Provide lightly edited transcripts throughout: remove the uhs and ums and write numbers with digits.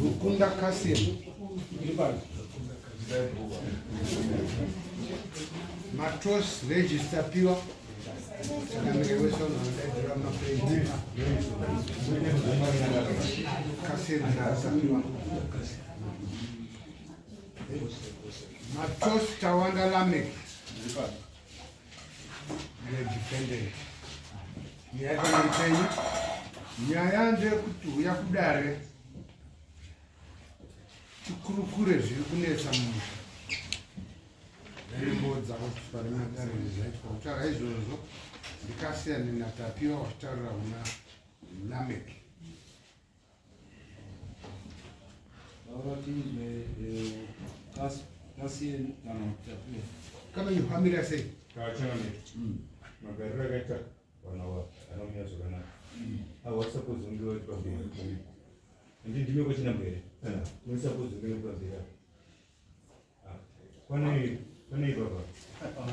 Rukunda Kasim. Matros register pure. Matros Tawanda Lamek. Defendant. Nyayande kuti yakudare chikurukure zviri kunetsa mumusha ndaimbodza kuti parliamentary kutaura izvozvo ndikasiyana natapiwa wachitaurira kuna Lamek. Kama yuhamira sei magari rakaita vanhu anomira zvakanaka avo suppose unge vari pamberi ndime kwachina mberi uri suppose unge uri pamberi pane ipapa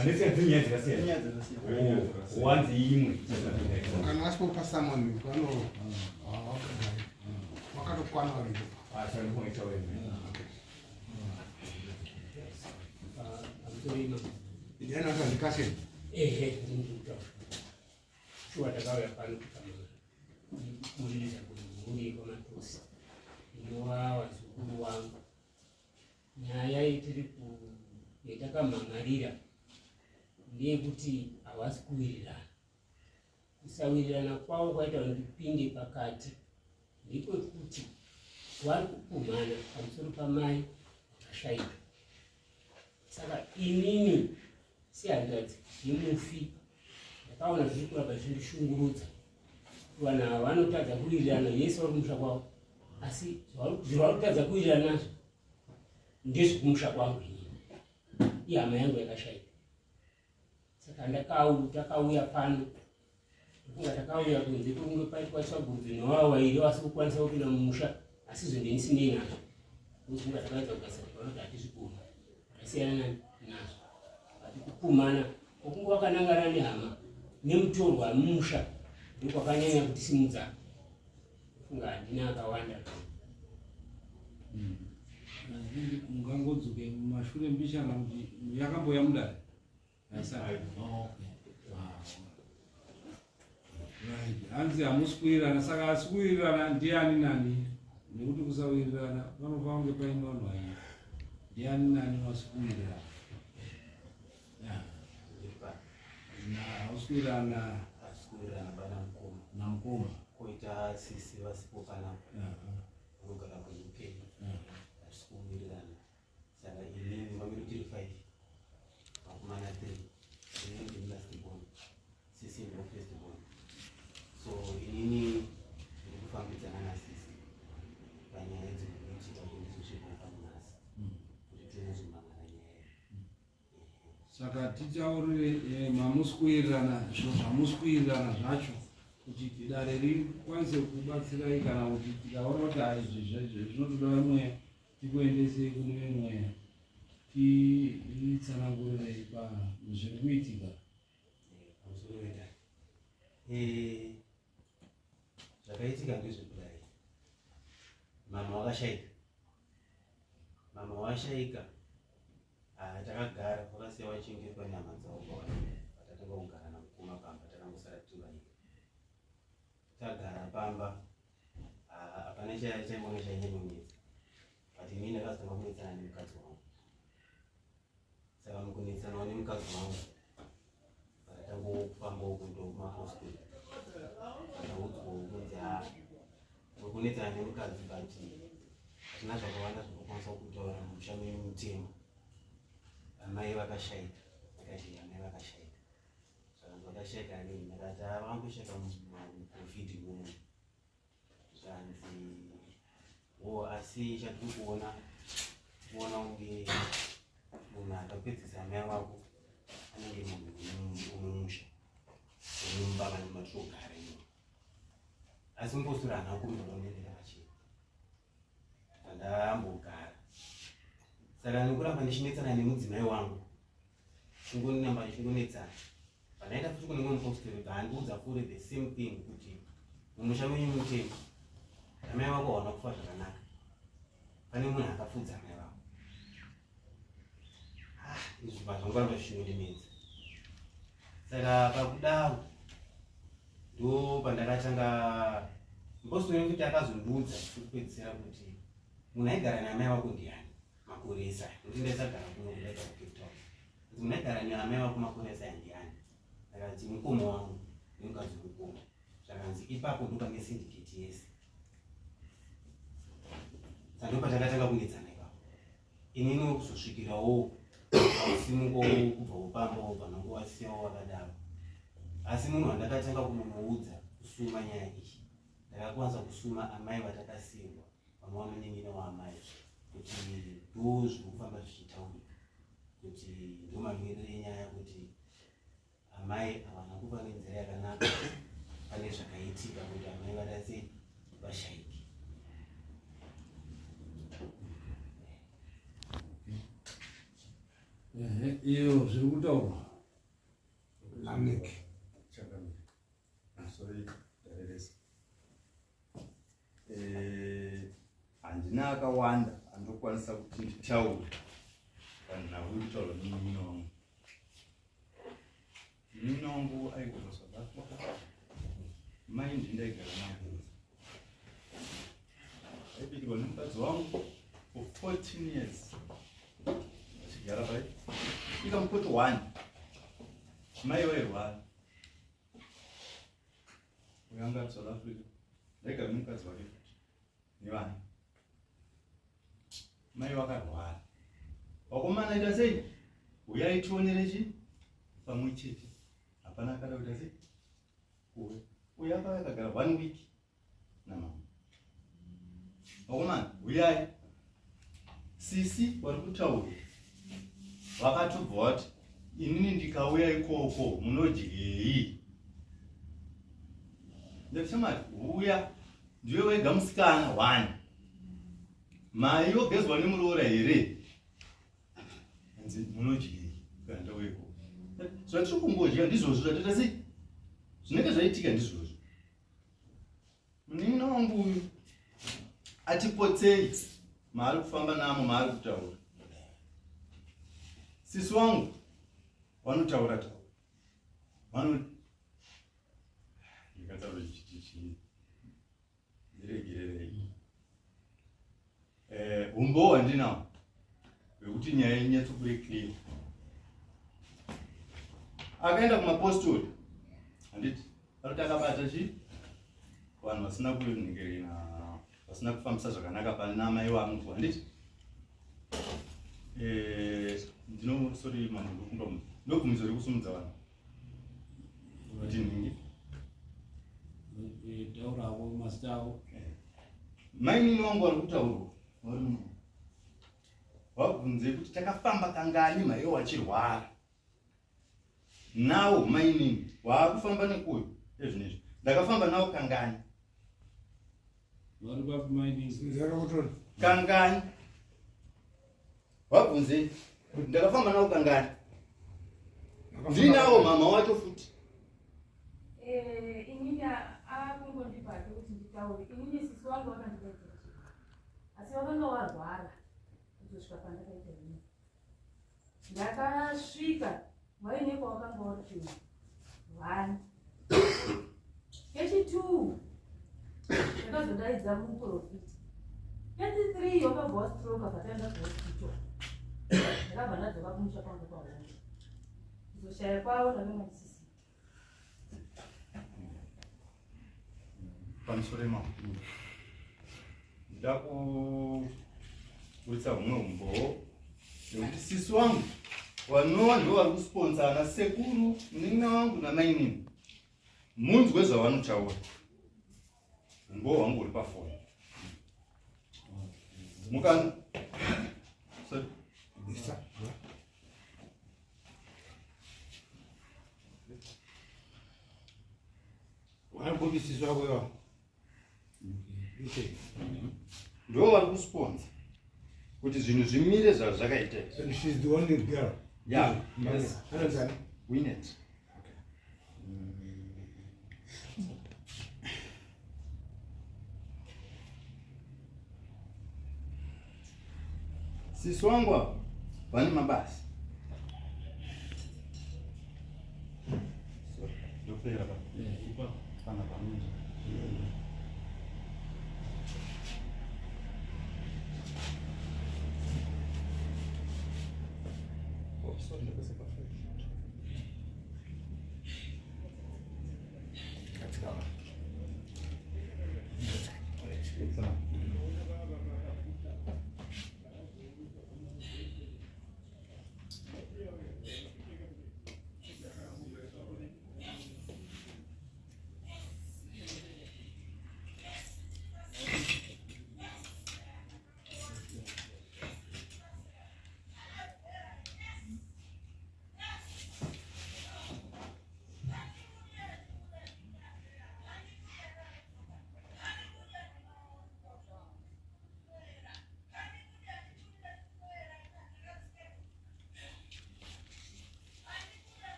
anese dzinyaya dzakasiyana wanzi imwe kana asipopa samoni pano wakatokwana varipo asanoita wene ndiana akandikaseni Chua takauya pano muliliza kuti kwamatosi inowa wazukuru wangu nyaya yatakamhangarira ndeyekuti havasi kuwirirana. Kusawirirana kwavo kwaita kuti ndipinde pakati ndepekuti vari kupumhana pamusoro pamai vakashaika. Saka inini sehanzvadzi yemufi ndakaona zviri kuramba zvindishungurudza. Vanhu ava vanotadza kuwirirana vese vari kumusha kwavo, asi zvavari kutadza kuwirirana nazvo ndezvekumusha kwangu ihama yangu yakashaika. Saka takauya pano kunga takauya kunze kunge paitwa tsvagudzo nevavo vairi vasi kukwanisa kupinda mumusha, asi zvo ndenisinei nazvo ndokunga takaedza kugasira panoti hatizvikuma tasiyana nazvo. Ati kupumhana kwokunge wakanangana nehama nemutorwa mumusha ndokwakanyanya kutisimudza. Funga handina akawanda. Mungangodzoke mumashure mbishana kuti yakamboya mudare hanzi hamusi kuwirirana. Saka asi kuwirirana ndiani nani, nekuti kusawirirana panofana kunge paine vanhu vairi. Ndiani nani wasi kuwirirana hausi kuwirirana na mukoma koita sisi vasipo kana vanogara kuUK hatisi kuwirirana. Saka inini vamiri tiri 5 vakomana 3 inini ndiri last born, sisi ndiro first born. So inini ndiri kufambidzana nasisi panyaya dzekuitika kundizosvika pamunhasi kuti tinozomangana nyaya. Saka titaurire mamusi kuwirirana, zvo zvamusi kuwirirana zvacho kuti dare rikwanise kubatsirai, kana kuti tikaona kuti izvi zvinotoda vemweya tikuendesei kune vemweya, titsanangurirei zviri kuitika pamusoro wedare. Zvakaitika ndezvekudai, mama wakashaika. Mama washaika, takagara vakasiya vachengetwa nyama dzavo patatanga kugara namukoma pamba, takangosara tivaika. Tagara pamba, hapana chaimboga chainyanyonetsa, but inini ndakazotanga kunetsana nemukadzi wangu. Saka mukunetsana nemukadzi wangu pakatangofamba uku ndokumahospital, pakaudzwawo kunzi wekunetsana nemukadzi but hatina zvakawanda zvinokwanisa kutaura mumusha menyu mutema. Amai vakashaika, akati amai vakashaika. Saka vakashaika nei, ndakati vangoshaka muprofiti munhu zvanzi asi chatiri kuona unge munhu akapedzisa amai vako anenge munhu unomusha unomubava nematogara ino, asi mbosura hana kumboonelera vachii andambogara. Saka nekuramba ndichinetsana nemudzimai wangu chingonamba chingonetsana, Panaenda futi kune mumwe mupostori andiudza futi the same thing kuti mumusha menyu mutemo amai vako waona kufa zvakanaka. Pane munhu akafudza amai vako. Izvi zvangoramba zvichindimedza. Saka pakudaro ndo pandakatanga mupostori kuti akazondiudza kupedzisira kuti munhu aigara neamai vako ndiani makore esai. Kuti ndaisagara kuno kudaita Cape Town. Kuti munhu aigara neamai vako makore esai ndiani. Akati mukoma wangu nemukadzi mukoma. Zvakanzi ipapo ndopange syndicate yese. Saka ndopatakatanga kunetsana ipapo. Inini kuzosvikirawo simuko kubva upambawo panongo wasiyawo wakadaro. Asi munhu wandakatanga kumuudza kusuma nyaya iyi ndakakwanisa kusuma amai vatakasiyirwa panova munin'ina waamai kuti ndo zviri kufamba zvichitaurika kuti ndo mamiriro enyaya kuti amai havana kuva nenzira yakanaka. Pane zvakaitika kuti amai vada sei vashayiki. Iyo zviri kutaurwa Lameki. Sorry, Dareresi. Handina akawanda andokwanisa kuti nditaure panhau kutaura nemun'ina wangu. Mun'ina wangu aigara South Africa. Mai ndaigara naye. Aibikirwa nemukadzi wangu for 14 years. Achigara pai. Ikamupoti 1. Mai wairwara. Uyanga South Africa. Ndaigara nemukadzi wake nevana. Mai vakarwara. Wakomana aita sei? Uyai tionere chi? Pamwe chete. Hapana akada kuita sei? Uya akagara 1 week namama. Wakomana uyai. Sisi wari kutaura. Vakatobva vati inini ndikauya ikoko munodyei. Ndachamati uya ndiwe wega musikana 1. Mai yogezwa nemuroora here. Anzi munodyei kana weko. Zvatiri kungodya ndizvozvo zvatata sei? Zvinenge zvaitika ndizvozvo. Munin'ina wangu uyu atipotsei maari kufamba namo maari kutaura. Sisi wangu wanotaura taura. Ndikataura chichi ndiregererei. Umbo wandinawo wekuti nyaya inyatsokuve clear. Akaenda kumapostori handiti aroti akabata chi vanhu vasina kunyengerera vasina kufambisa zvakanaka pana mai vangu handiti sorry manhu ndogumiso rekusumudza vanhu kuti ningi taurawo mazita avo. Mainini wangu vari kutaurwa wabvunze kuti takafamba kangani mai wachirwara. Nawo mainini waakufamba nekuyo ezvinezvi ndakafamba nawo kangani. Vari vapi mainini? Zero kutoni. Kangani. Wabvunze ndakafamba nawo kangani. Ndinawo mama wacho futi. Inini akungondibhate kuti nditaure. Inini sisi wangu wakandibaita chii. Asi wakanga warwara kutosvika pandakaita ini. Ndakasvika waine kwawakanga uri 1. Kechi 2 ndakazodaidza muprofiti. Kechi 3 wakabva wastroka pataenda kuhospital. Ndakabva ndadzoka kumusha kwangu kwahombe. Kuzoshaya kwawo ndakangandisisi. Pamusoro mama. Ndakuudza humwe umbo nekuti sisi wangu vanova ndo vari kusponsa ana sekuru munin'ina wangu namainini. Munzwe zvavanotaura. Umbo hwangu uri pafoni. Mukana. Sorry. Wanabokisi zvako iwa. Ndo vari kusponsa kuti zvinhu zvimire zvazvakaita. And she's the only girl. Yeah. Yes. Anozani? Winnet. Sisi wangu vane mabasa. So, ndopera pa. Ipa. Pana pamoja. Sorry, ndopesa pa. Katika. Sana.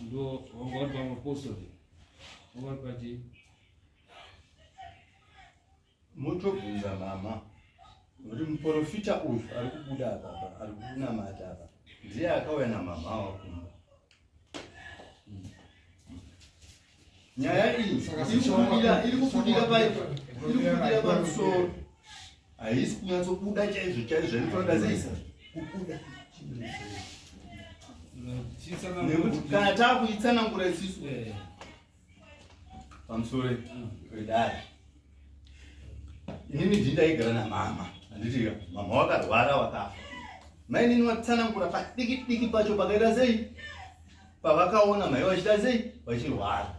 Ndo wangari pamapostoli wangari pachi Motobvunza mama kuti muprofita uyu ari kubuda apa ari kunamata apa ndiye akauya namama wakumba. Nyaya iyi iri kubudira pamusoro, haisi kunyatsobuda chaizvo chaizvo inotoda seisa kubuda nekuti kana taakuitsanangura isisu pamusoro pedare. Inini ndindaigara namama, handiti mama wakarwara wakafa. Mainini watsanangura padiki diki pacho pakaita sei, pavakaona mai vachita sei vachirwara.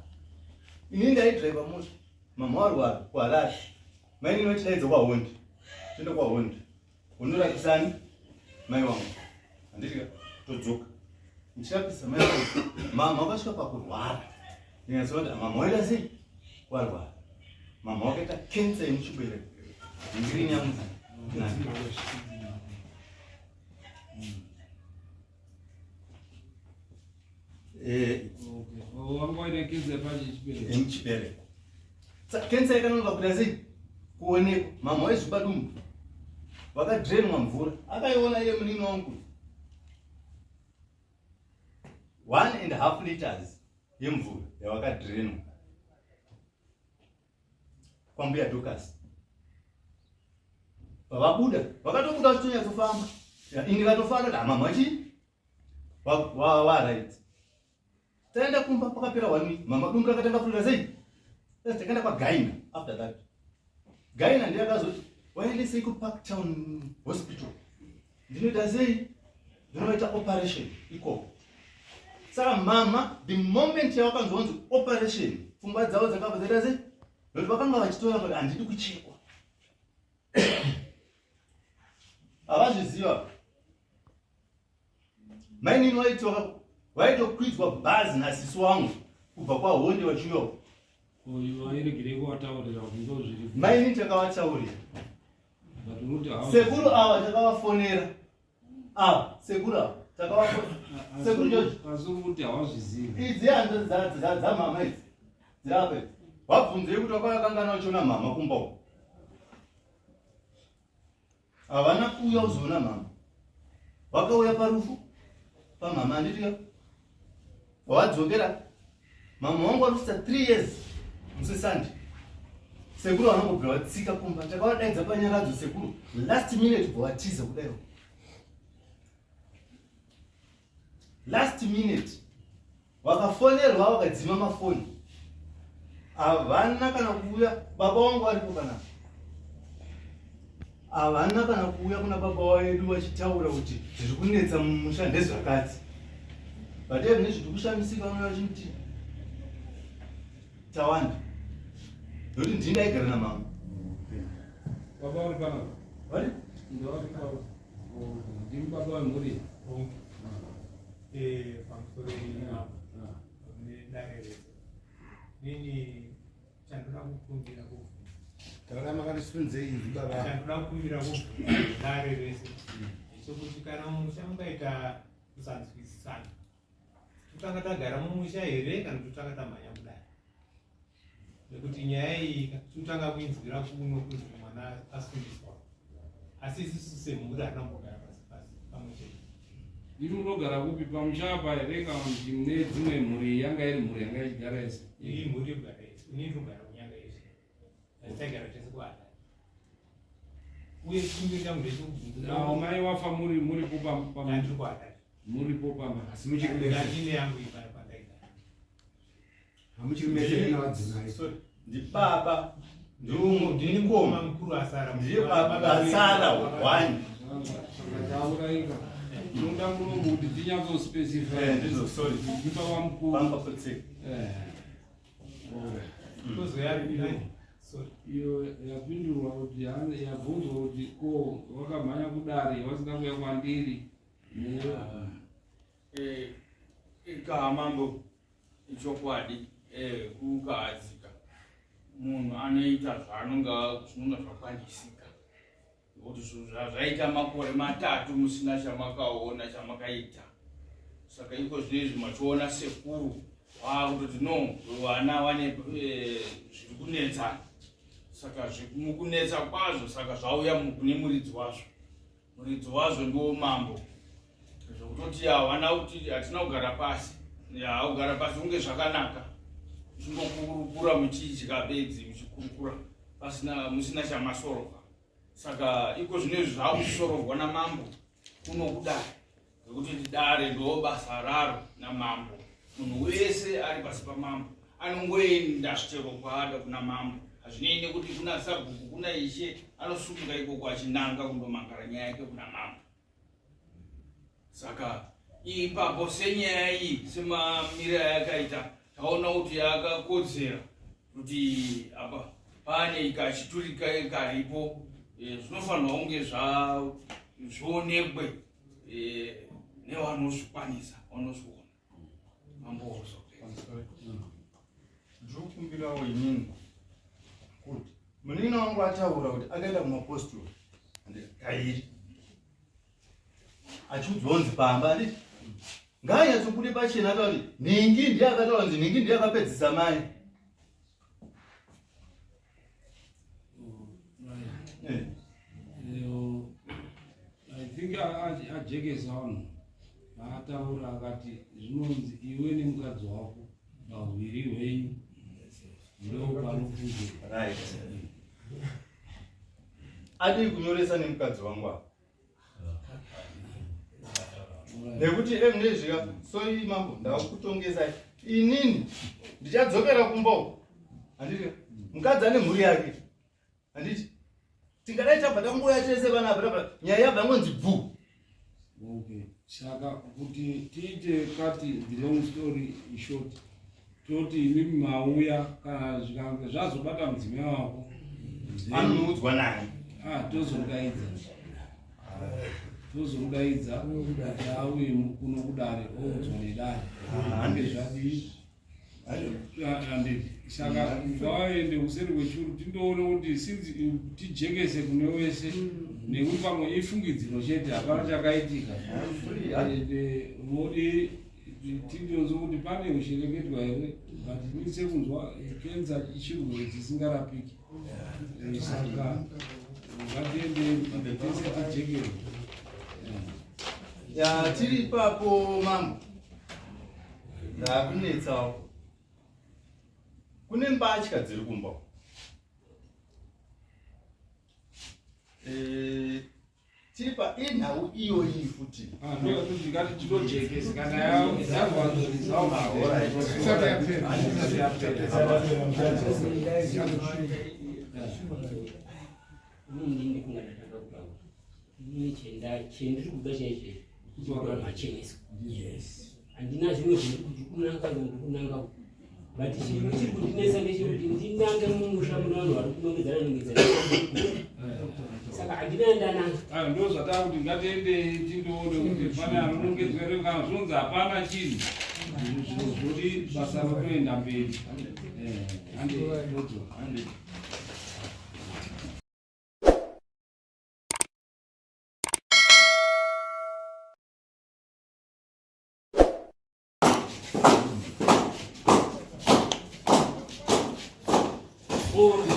Inini ndaidhiraivha mota, mama warwara kuharare. Mainini vachidaidza kwahondi, toenda kwahondi, unorapisani mai wangu, handiti todzoka. Ndichirapisa mai wangu, mama wakasvika pakurwara. Ndinyatsoti mama waita sei warwara. Mama wakaita kensa yemuchibereko. Ndiri nyamuza. wangoine kensa pachi chibereko Yemuchibereko. Kensa yakananga kuda sei kuonekwa. Mama waizvipa dumbu, vakadhirenwa mvura, akaiona iye munini wangu 1.5 liters yemvura yavakadhirenwa kwambuya Dokasi. Pavabuda vakatobuda vachitonyatsoфamba. Indikatofara kuti mama chi right. Taenda kumba pakapera 1 week. Mama dumbu rakatanga kufuta sei. Takaenda kwaGaina after that. Gaina ndiye akazoti waendesei kuParktown Hospital. Ndinoita sei? Ndinoita operation ikoko. Saka mama the moment yavakanzonzi operation pfungwa dzavo dzakabva dzaita sei? Nokuti vakanga vachitora kuti handidi kuchekwa. Havazviziva. Mainini waitokwidzwa bhazi nasisi wangu kubva kwaHonde vachiuya. uyu airegere kuwataurira kuti ndo zviri Mainini takavataurira. but unoti Sekuru ava takavafonera. Sekuru ava takavafonera. Sekuru George. asuri kuti havazvizivi Idzi hanzo dzamama idzi. Dzirapa idzi. Wabvunzei kuti wakakangana uchiona mama kumba uko. Havana kuuya kuzoona mama. Wakauya parufu pamama handiti wadzokera. Mama wangu warufisa 3 years musesandi. Sekuru vanongobva vatsika kumba. Takavadaidza panyaradzo sekuru. Last minute bvawatiza kudaiwo. Last minute wakafonerwa wakadzima mafoni. Havana kana kuuya. Baba wangu aripo kana. Havana kana kuuya kuna baba wedu vachitaura kuti zviri kunetsa mumusha ndezvakati. Vadei nezviri kushamisika vanouya vachiti tawanda. Nokuti ndini ndaigara namama. baba uri panapa Vari? ndovari papa ndimi baba vemhuri pamusoro nedare rese. Nini chandoda kukumbira kuvhura. Takada makatisunzei izvi baba. Chandoda kukumbira kuvhura dare rese. Sokuti kana mumusha mungaita kusanzwisisana. Totanga tagara mumusha here kana totanga tamhanya kudai. nekuti nyaya iyi totanga kuinzwira kuno kuti mwana asundiswa asi isusu semhuri anambogara pasi pasi pamwe chete. Iri munogara kupi pamuchapa here kana kuti mune dzimwe mhuri yanga iri mhuri yanga ichigara ese? Iyi mhuri yogara ese, inini ndogara kunyanga yese, taigara tese kuada. Uye chimwe changu ndechekubvunza mai wafa muripo ndandiri kuada, muripo pamba asi muchiri ndine yangu ipana pandaigara. Hamuchiri mese navadzimai. sorry ndi baba Ndini mukoma mukuru asara, ndiye baba asara one zvakauraika inoda mulungu kuti tinyatsospecify ndizo sorry ipa wamukuru pamba potseka tozoyapinani. Sorry. iyo yapindurwa kuti yabvunzwa kuti ko wakamhanya kudare wasingakuya kwandiri ikahamambo ichokwadi kukahadzika munhu anoita zvinonga zvakwanisika kuti zvaita makore 3 musina chamakaona chamakaita saka iko zvinezvi machiona sekuru wakutoti no vana vane zviri kunetsa saka mukunetsa kwazvo saka zvauya kune muridzi wazvo ndiwo mambo zvokutoti hawana kuti hatina kugara pasi kugara pasi unge zvakanaka chingokurukura muchidya bedzi muchikurukura musina chamasorovha saka iko zvinezvi zvakusorovhwa namambo kuno kudare ngekuti dare ndo basa raro namambo munhu wese ari pasi pamambo anongoenda chero kwaada kuna mambo hazvinei nekuti kuna sabhuku kuna ishe anosunga ikoko achinanga kundomangara nyaya yake kuna mambo saka ipapo senyaya iyi semamiriro yakaita taona kuti yakakodzera kuti apa pane ikachiturika karipo zvinofanirwa kunge zvionekwe nevanozvikwanisa vanozviona mambo ndikukumbirawo inini kuti munini wangu ataura kuti akaenda kumapostoro kairi achiudzonzi pamba anditi ngaanyatsobude pachena ataura kuti ningi ndiye akataura kuti ningi ndiye akapedzisa mai I think ajekesa vanhu vaataura akati zvinonzi iwe nemukadzi wako pahwiri hwenyu ndo panofungira adii kunyoresa nemukadzi wangu apa nekuti emunezvika so imambo ndakutongesa inini ndichadzokera kumba handiti mukadzi ane mhuri yake handiti tingadai tabva tangoya tese vana apa nyaya yabva yangonzi bvu. Okay, saka kuti tiite kati the long story short toti imimi mauya kana zvikange zvazobata mudzimai wako anoudzwa naye tozomudaidza kuti auye kuno kudare oudzwa nedare ange zvadii handiti saka ngawaende kuseri kwechuru tindoone kuti sinzi tijekese kune wese nekuti pamwe ifungidziro chete hapana chakaitika modi tindonzo kuti pane ushereketwa here but inise kunzwa kenza ichirwere chisingarapiki saka ngatiende tese tijekere tiri ipapo mambo ndakunetsawo kune mbatya dziri kumba tiri painhau iyoyi futi ndikati tinojekesi kana yazarwanzorizawo inini kungadatanga kutaura inini chendiri kuda chaizve kutaura macheneso handina zvimwe zviri kuti kunanga ndikunanga but chiro chiri kundinesa ndechekuti ndinange mumusha mune vanhu vari kunongedzana saka handina ndananga ndo zvataa kuti ngatiende tindoone kuti pane anonongedzere kana zvonzi hapana chinhu zvoti basa rotoenda mberi handi Sorry.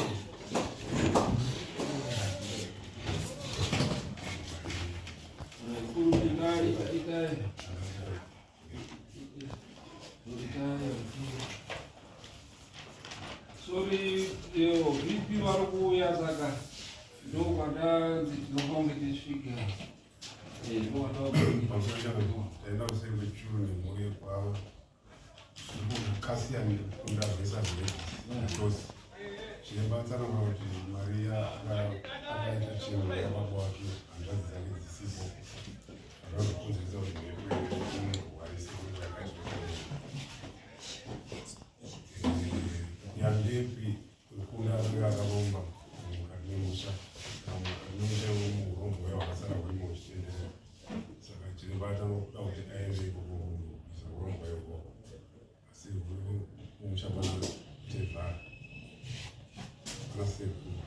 Sorry, eu vipi warukuya saka ndo kwanda ndinokonge tisvika taenda kusenge chuni mhuri kwavo kasiyani kunda zvesa zveitosi zvinebatsana kuti Maria akaita chinhu yababa wake hanzvadzi dzake dzisipo zvakazokonzeresa kuti unorwarisa kuti vakaizwa yandepi kunda akakomba mukati memusha mukati memusha womurombo uya wakasara urimo uchitenderera saka chiribata nokuda kuti aende ikoko kuisa urombo ikoko asi mumusha pana tevhara pana sekuru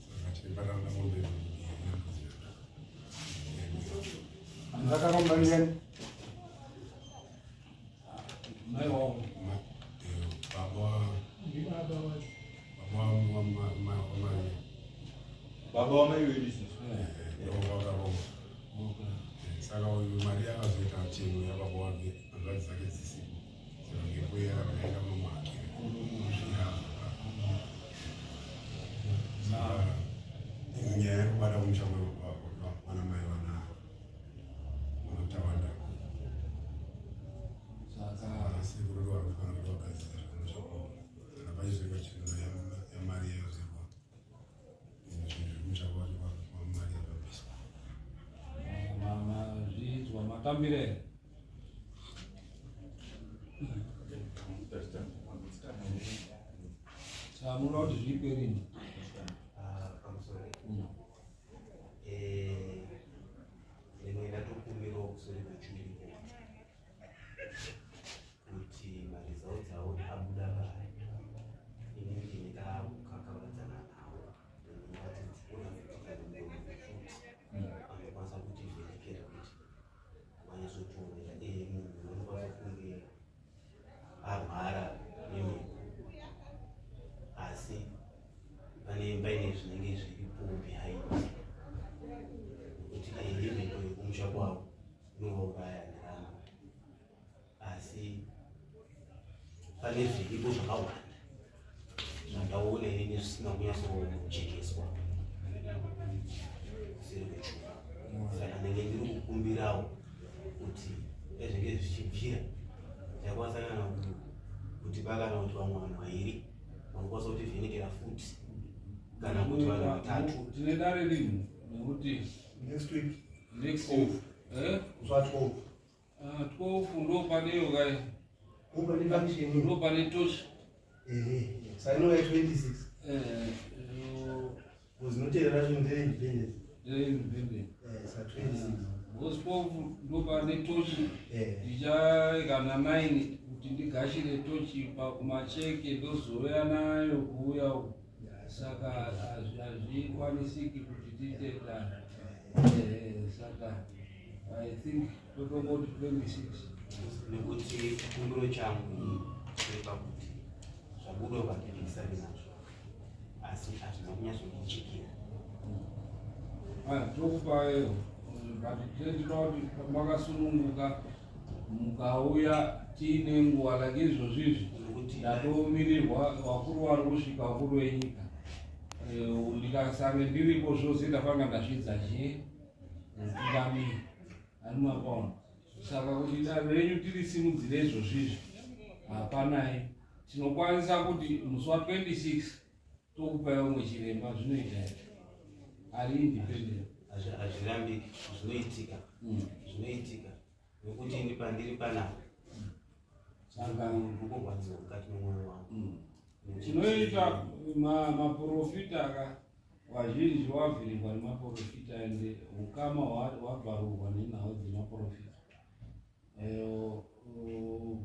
saka chiribata noda mombe Akakomba ndiani? Mai wao. Baba wamai wedu saka Maria akazoita chinhu yababa wake hanzvadzi dzake dzisipo saka ngepo akaenda munomake saka nyaya yekubata kumushambo wana mai vanotawanda saka sekuru ndo vanofanira kuti vagadzira zvinosvako saka vaizvika chinhu yaMaria yozepa zvimushambo wacho waMaria vabviswa zviidzwa matambire munoda kuti zvipe rini pamusoro rimwe ndatokumbirawo kusori kwechiriko kuti mari dzavo dzavo abuda pari inenge ndakakavadzana nawo ndationa kuti kanongofuti anokwanisa kutivhenekera kuti wanyazotionera munhu unokwanisa kunge arwara nemhepo asi paine zvinenge zviripo behind kuti imhepo yekumusha kwavo inovauraya ndaramo asi pane zviripo zvakawanda zvandaona ini zvisina kunyatsokuchekeswa kuseri kwechuma saka ndenge ndiri kukumbirawo kuti ezvinge zvichibvira ndakwanisa kana kuti pakana kuti vamwe vanhu vairi vanokwanisa kutivhenekera futi kana kuti vanhu vatatu. Tine dare rinhu nekuti next week zva 12 ndo paneyo kai ndo pane tochi sainova 26 zinoteera zvinhu ndere gospel ndo pane tochi ndichaikana 9 kuti ndigashire tochi pakumacheke ndozouya nayo kuuya uku saka hazvikwanisiki kuti titedana saka I think totongoti 26 nekuti chikumbiro changu chepakuti zvabudo pandidikisani nazvo asi hazvina kunyatsondichekera tokupayo but tendinoda kuti makasununguka mukauya tiine nguva like izvozvizvi ndatomirirwa vakuru vari kusvika vakuru venyika ndikasange ndiripo zvose ndafanga ndazvidza mutungamiri ari mapauna saka kuti danho renyu tirisimudzire izvozvizvi hapanai tinokwanisa kuti musi wa26 tokupai umwe chiremba zvinoita ari independent hazvirambiki zvinoitika nekuti ini pandiri panapa rukurwadziwa mukati memwoyo wangu tinoita maprofita vazhinji wavhiringwa nemaprofita ende ukama wabvarurwa nenhau dzemaprofita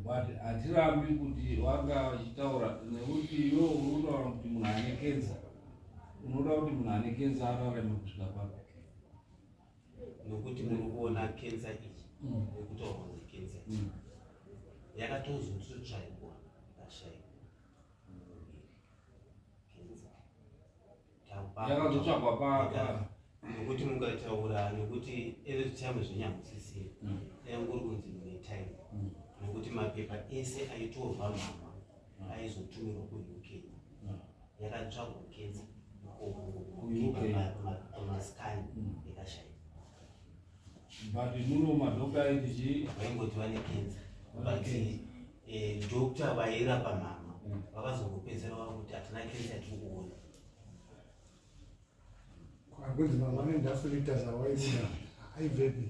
but hatirambi kuti vanga vachitaura nekuti iwo unotaura kuti munhu ane kenza unoda kuti munhu ane kenza ararame kusvika papo nokuti muri kuona kenza iyi nekutaurwa nekenza iyi yakatozotsvaigwa pashaikwa yakazotsvagwa pa nokuti mukataura nokuti tichamu zvinyamusisira yangori kunzi netime nokuti mapepa ese aitorwa mama aizotumirwa kuuk yakatsvagwa kenza pamaskani yakashaya but muno madhokta aiti vaingoti vane kenza but dokta vairapa mama vakazongopedzera vava kuti hatina kenza yatiri kuona kwanzi mama nendafurita zawaibuda aivepi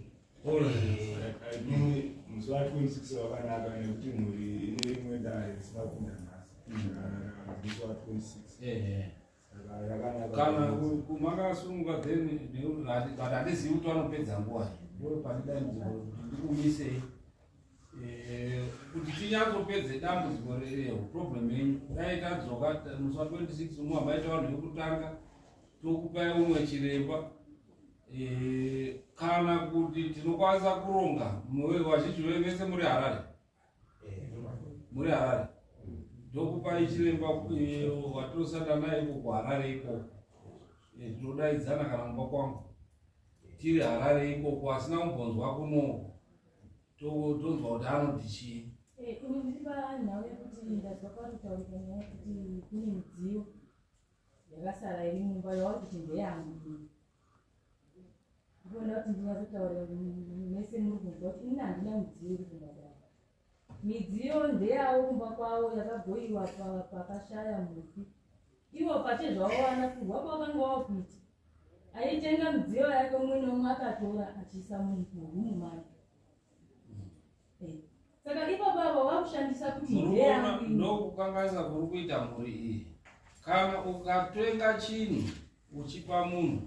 musi wa26 wakanaka nekuti mhuri ine rimwe dare risingakunda nhasi musi wa26 kana kumakasununguka then but handizivi kuti vanopedza nguva ndo pandidaidziro kuti ndikumisei kuti tinyatsopedze dambudziko problem yenyu dai tadzoka musi wa26 muhambaita vanhu vekutanga tokupai umwe chiremba kana kuti tinokwanisa kuronga vazhinji vese muri Harare ndokupai chiremba watosanda naye iko kuHarare ikoko tinodaidzana kana mumba kwangu tiri Harare ikoko asina kumbonzwa kuno tonzwa kuti anoti chii ndiva nhau yekuti ndazwa pakutaurika nyaya kuti kune midziyo yakasara iri mumba yavari kuti ndeyangu ndikuona kuti ndinyazotaura mese muri kunzwa kuti ini handina midziyo iri kumbadaro midziyo ndeyavo kumba kwavo yakabhoiwa pakashaya mupi ivo pache zvavawana kurwa kwakanga wakuita aitenga midziyo yake umwe neumwe akatora achiisa murumu make saka ipapavo vakushandisa kuti ndeyangu ndokukanganisa kuri kuita mhuri iyi kana ukatenga chinhu uchipa munhu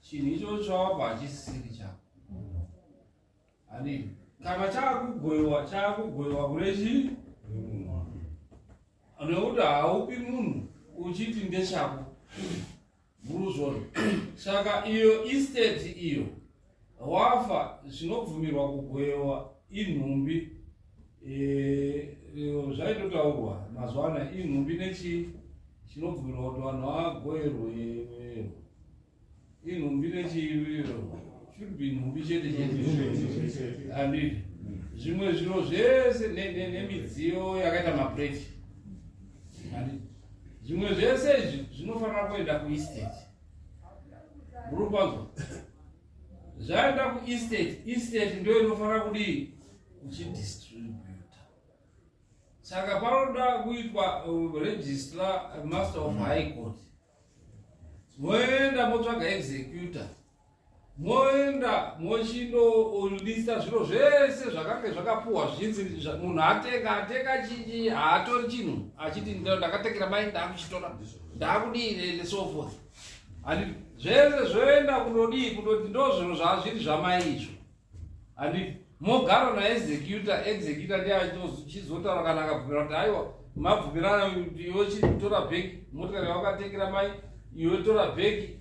chinhu icho chawabva achisisiri chako handii kana chaakugoyiwa kune chii nekuti haupi munhu uchiti ndechako muruzvono saka iyo estate iyo wafa zvinobvumirwa kugoyiwa inhumbi zvaitotaurwa mazuva anaya inhumbi nechii chinobvumirwa kuti vanhu vagoyerwe inhumbi nechiviro should be nhumbi chete chete handiti zvimwe zviro zvese nemidziyo yakaita mapureti handiti zvimwe zvese izvi zvinofanira kuenda kuestate murupanzwa zvaenda kuestate ndo inofanira kudii kuchidistributa saka panoda kuitwa registra master of high court moenda motsvaga executor moenda mochindolista zviro zvese zvakange zvakapuhwa zvinzi munhu atenga chichi haatori chinhu achiti ndakatekera mai ndaakuchitora ndaakudii so forth handiti zvese zvoenda kundodii kundoti ndo zvinhu zvazviri zvamai izvo handiti mogara naexecutor ndiye achizotaura kana akabvumira kuti aiwa mabvumirana kuti iwe chitora bheki motikari wakatekera mai iwe tora bheki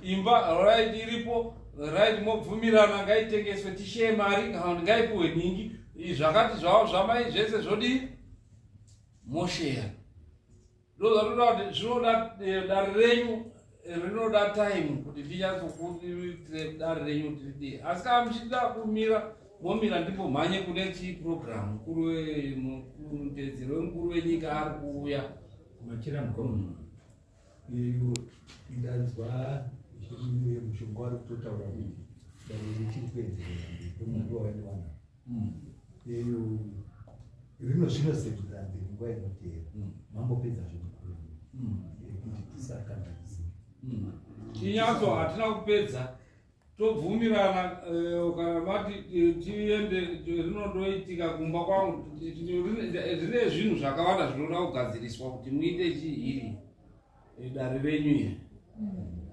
imba right iripo right mobvumirana ngaitengeswe tishiye mari kana ngaipuhwe ningi zvakati zvavo zvamai zvese zvodii mosheya ndo zvatoda kuti zvinoda dare renyu rinoda time kuti ndinyatsokuitire dare renyu tiridii asi kana muchida kumira momira ndipo mhanye kune chiprogramu mutedzeri wemukuru wenyika ari kuuya machira mukoma iyo indanzwa mushonga wari kutotaura kuti dare richiri kuedzerera ndomunguva wainowana iyo rino zvinosevedzera mberi nguva inoteera mambopedza zvikuru kuti tisakanganisa inyatso hatina kupedza tobvumirana kana mati tiende rinondoitika kumba kwangu rine zvinhu zvakawanda zvinoda kugadziriswa kuti muite chihiri dare renyu iri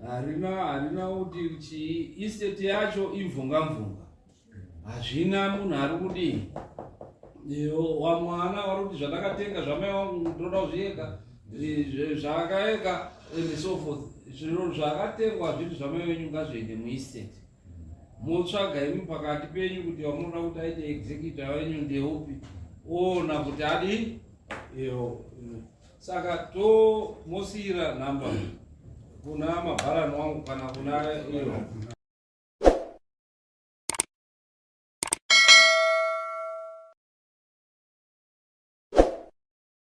harina kuti chii estate yacho imvunga hazvina munhu ari kudii wamwana vari kuti zvandakatenga zvamai wangu ndoda kuzvieka zvakaeka and so forth zviro zvakatengwa zviri zvamai venyu ngazviende muestate motsvaga imi pakati penyu kuti wamunoda kuti aite executor wenyu ndeupi ona kuti adii saka mosiyira nhamba kuna mabharani wangu kana kuna iyo